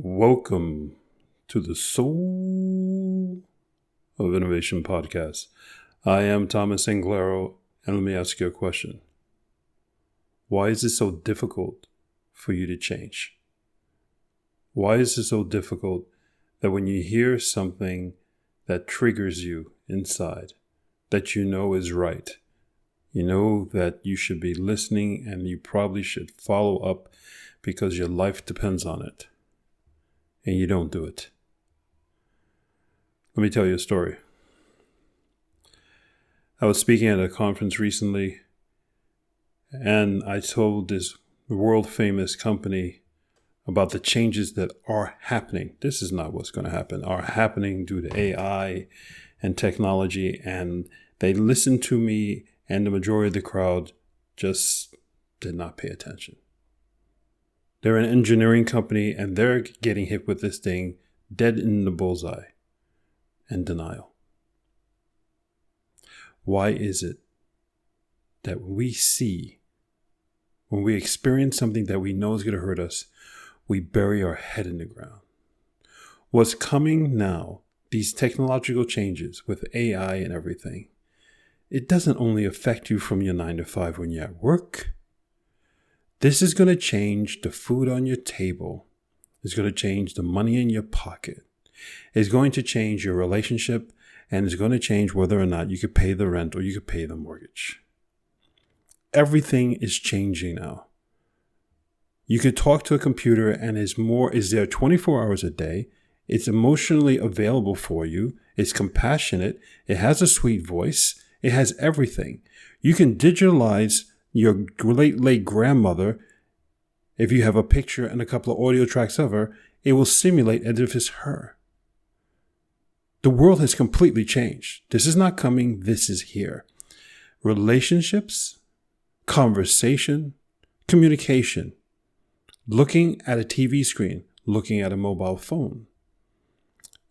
Welcome to the Soul of Innovation podcast. I am Thomas Anglero, and let me ask you a question. Why is it so difficult for you to change? Why is it so difficult that when you hear something that triggers you inside, that you know is right, you know that you should be listening and you probably should follow up because your life depends on it, and you don't do it? Let me tell you a story. I was speaking at a conference recently, and I told this world-famous company about the changes that are happening. This is not what's going to happen, are happening due to AI and technology, and they listened to me, and the majority of the crowd just did not pay attention. They're an engineering company, and they're getting hit with this thing dead in the bullseye and denial. Why is it that when we experience something that we know is going to hurt us, we bury our head in the ground? What's coming now, these technological changes with AI and everything, it doesn't only affect you from your 9 to 5 when you're at work. This is going to change the food on your table. It's going to change the money in your pocket. It's going to change your relationship, and it's going to change whether or not you could pay the rent or you could pay the mortgage. Everything is changing now. You could talk to a computer and is there 24 hours a day. It's emotionally available for you. It's compassionate. It has a sweet voice. It has everything. You can digitalize your late grandmother. If you have a picture and a couple of audio tracks of her, it will simulate as if it's her. The world has completely changed. This is not coming. This is here. Relationships, conversation, communication, looking at a TV screen, looking at a mobile phone.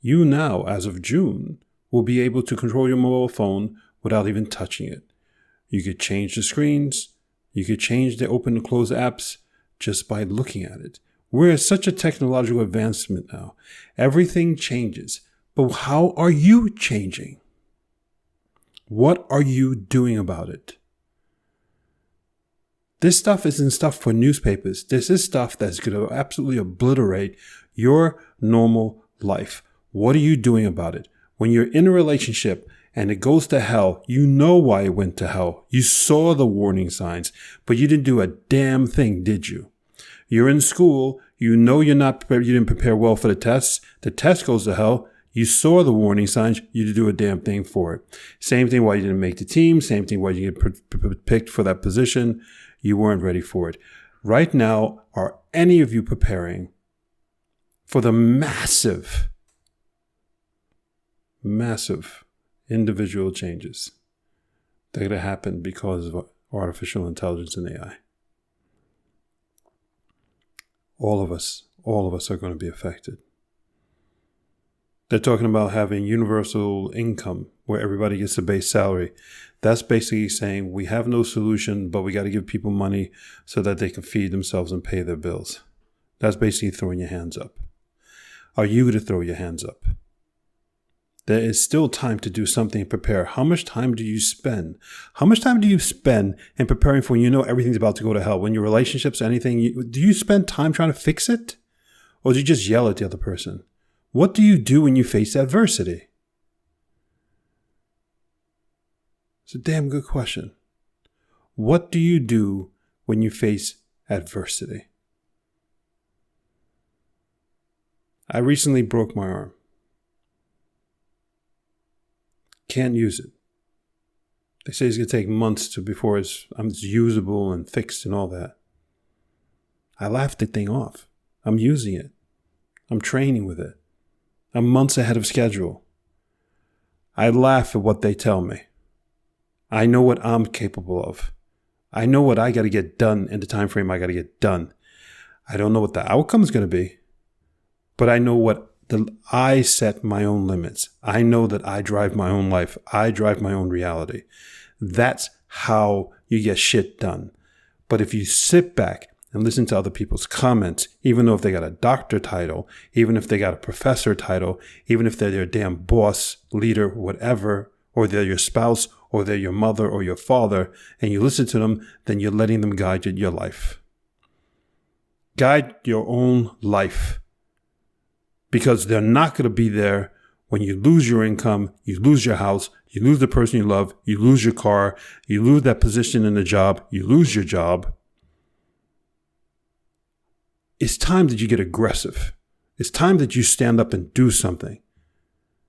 You now, as of June, will be able to control your mobile phone without even touching it. You could change the screens. You could change the open and close apps just by looking at it. We're at such a technological advancement now. Everything changes. But how are you changing? What are you doing about it? This stuff isn't stuff for newspapers. This is stuff that's going to absolutely obliterate your normal life. What are you doing about it? When you're in a relationship and it goes to hell, you know why it went to hell. You saw the warning signs, but you didn't do a damn thing, did you? You're in school. You know you didn't prepare well for the tests. The test goes to hell. You saw the warning signs. You didn't do a damn thing for it. Same thing why you didn't make the team. Same thing why you get picked for that position. You weren't ready for it. Right now, are any of you preparing for the massive individual changes that are going to happen because of artificial intelligence and AI? All of us are going to be affected. They're talking about having universal income where everybody gets a base salary. That's basically saying we have no solution, but we got to give people money so that they can feed themselves and pay their bills. That's basically throwing your hands up. Are you going to throw your hands up? There is still time to do something and prepare. How much time do you spend? How much time do you spend in preparing for when you know everything's about to go to hell? When your relationships, anything, do you spend time trying to fix it? Or do you just yell at the other person? What do you do when you face adversity? It's a damn good question. What do you do when you face adversity? I recently broke my arm. Can't use it. They say it's going to take months before it's usable and fixed and all that. I laughed the thing off. I'm using it. I'm training with it. I'm months ahead of schedule. I laugh at what they tell me. I know what I'm capable of. I know what I got to get done in the time frame I got to get done. I don't know what the outcome is going to be, but I know I set my own limits. I know that I drive my own life. I drive my own reality. That's how you get shit done. But if you sit back and listen to other people's comments, even though if they got a doctor title, even if they got a professor title, even if they're your damn boss, leader, whatever, or they're your spouse, or they're your mother or your father, and you listen to them, then you're letting them guide your life. Guide your own life, because they're not going to be there when you lose your income, you lose your house, you lose the person you love, you lose your car, you lose that position in the job, you lose your job. It's time that you get aggressive. It's time that you stand up and do something.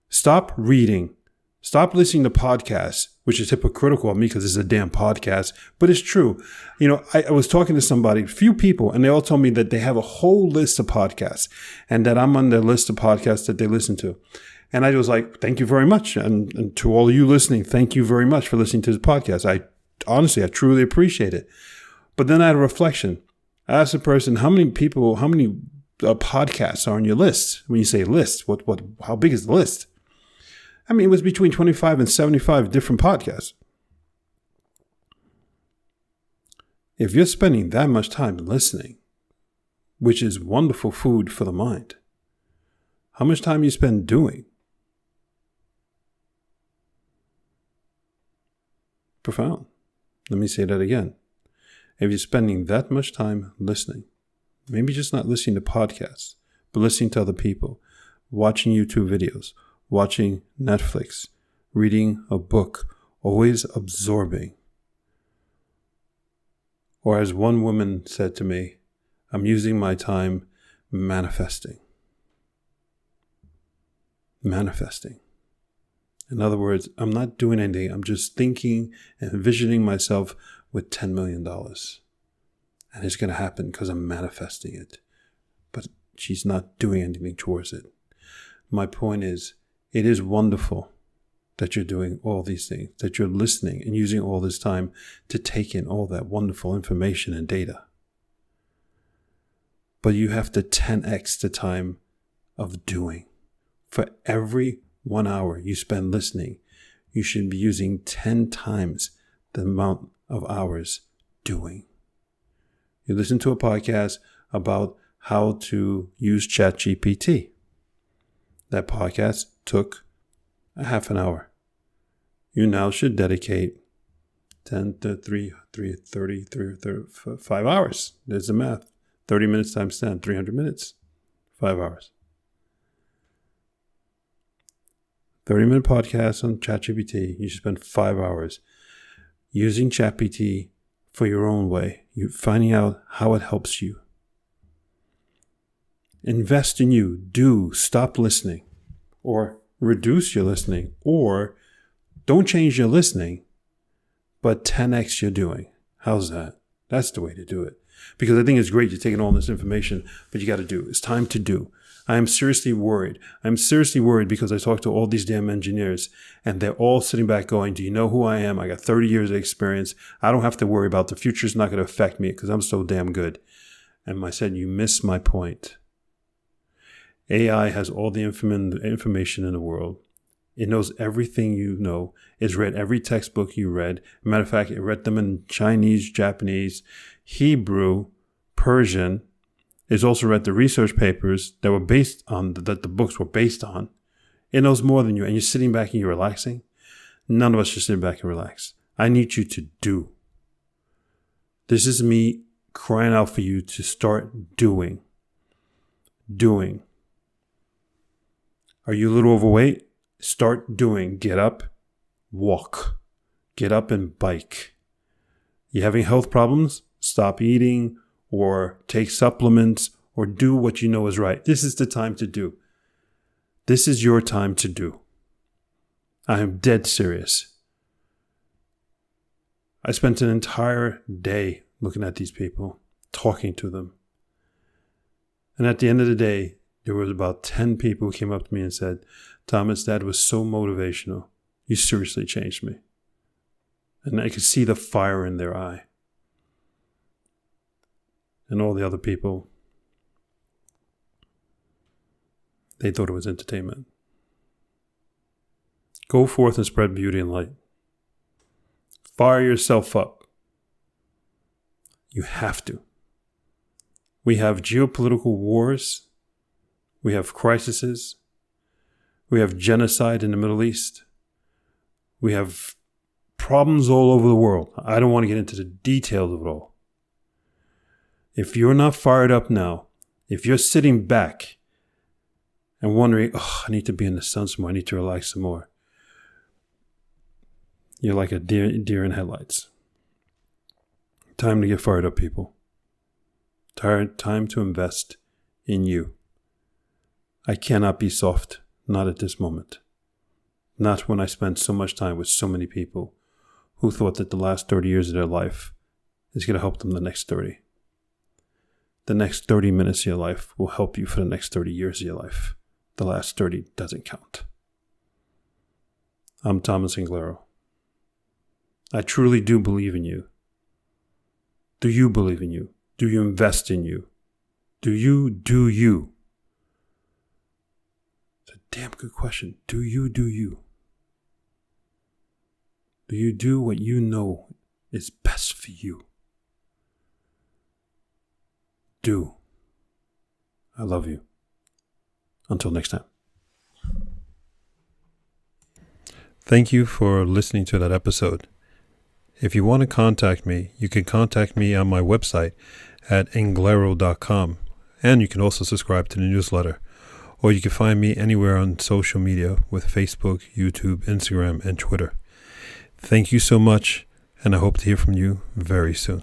Stop reading. Stop listening to podcasts, which is hypocritical of me because it's a damn podcast, but it's true. You know, I was talking to somebody, a few people, and they all told me that they have a whole list of podcasts and that I'm on their list of podcasts that they listen to. And I was like, thank you very much. And to all of you listening, thank you very much for listening to the podcast. I truly appreciate it. But then I had a reflection. I asked the person, how many podcasts are on your list? When you say list, how big is the list? I mean, it was between 25 and 75 different podcasts. If you're spending that much time listening, which is wonderful food for the mind, how much time you spend doing? Profound. Let me say that again. If you're spending that much time listening, maybe just not listening to podcasts, but listening to other people, watching YouTube videos, watching Netflix, reading a book, always absorbing. Or as one woman said to me, I'm using my time manifesting. Manifesting. In other words, I'm not doing anything. I'm just thinking and envisioning myself with $10 million. And it's going to happen because I'm manifesting it. But she's not doing anything towards it. My point is, it is wonderful that you're doing all these things, that you're listening and using all this time to take in all that wonderful information and data. But you have to 10x the time of doing. For every 1 hour you spend listening, you should be using 10 times the amount of hours doing. You listen to a podcast about how to use ChatGPT. That podcast took a half an hour. You now should dedicate 10 to 5 hours. There's the math. 30 minutes times 10, 300 minutes, 5 hours. 30-minute podcast on ChatGPT. You should spend 5 hours using ChatGPT for your own way. You finding out how it helps you. Invest in you. Stop listening, or reduce your listening, or don't change your listening, but 10x your doing. How's that? That's the way to do it. Because I think it's great you're taking all this information, but you got to do. It's time to do. I am seriously worried. I'm seriously worried because I talk to all these damn engineers and they're all sitting back going, do you know who I am? I got 30 years of experience. I don't have to worry about the future's not going to affect me because I'm so damn good. And I said, you missed my point. AI has all the information in the world. It knows everything you know. It's read every textbook you read. Matter of fact, it read them in Chinese, Japanese, Hebrew, Persian. It's also read the research papers that were based on, that the books were based on. It knows more than you. And you're sitting back and you're relaxing. None of us should sit back and relax. I need you to do. This is me crying out for you to start doing. Doing. Are you a little overweight? Start doing. Get up, walk. Get up and bike. You having health problems? Stop eating or take supplements or do what you know is right. This is the time to do. This is your time to do. I am dead serious. I spent an entire day looking at these people, talking to them. And at the end of the day, there was about 10 people who came up to me and said, Thomas, that was so motivational. You seriously changed me. And I could see the fire in their eye. And all the other people, they thought it was entertainment. Go forth and spread beauty and light. Fire yourself up. You have to. We have geopolitical wars. We have crises. We have genocide in the Middle East. We have problems all over the world. I don't want to get into the details of it all. If you're not fired up now, if you're sitting back and wondering, I need to be in the sun some more, I need to relax some more, you're like a deer in headlights. Time to get fired up, people. Time to invest in you. I cannot be soft, not at this moment. Not when I spent so much time with so many people who thought that the last 30 years of their life is going to help them the next 30. The next 30 minutes of your life will help you for the next 30 years of your life. The last 30 doesn't count. I'm Thomas Inglero. I truly do believe in you. Do you believe in you? Do you invest in you? Do you do you? It's a damn good question. Do you do you? Do you do what you know is best for you? Do. I love you. Until next time. Thank you for listening to that episode. If you want to contact me, you can contact me on my website at inglero.com, and you can also subscribe to the newsletter, or you can find me anywhere on social media with Facebook, YouTube, Instagram, and Twitter. Thank you so much, and I hope to hear from you very soon.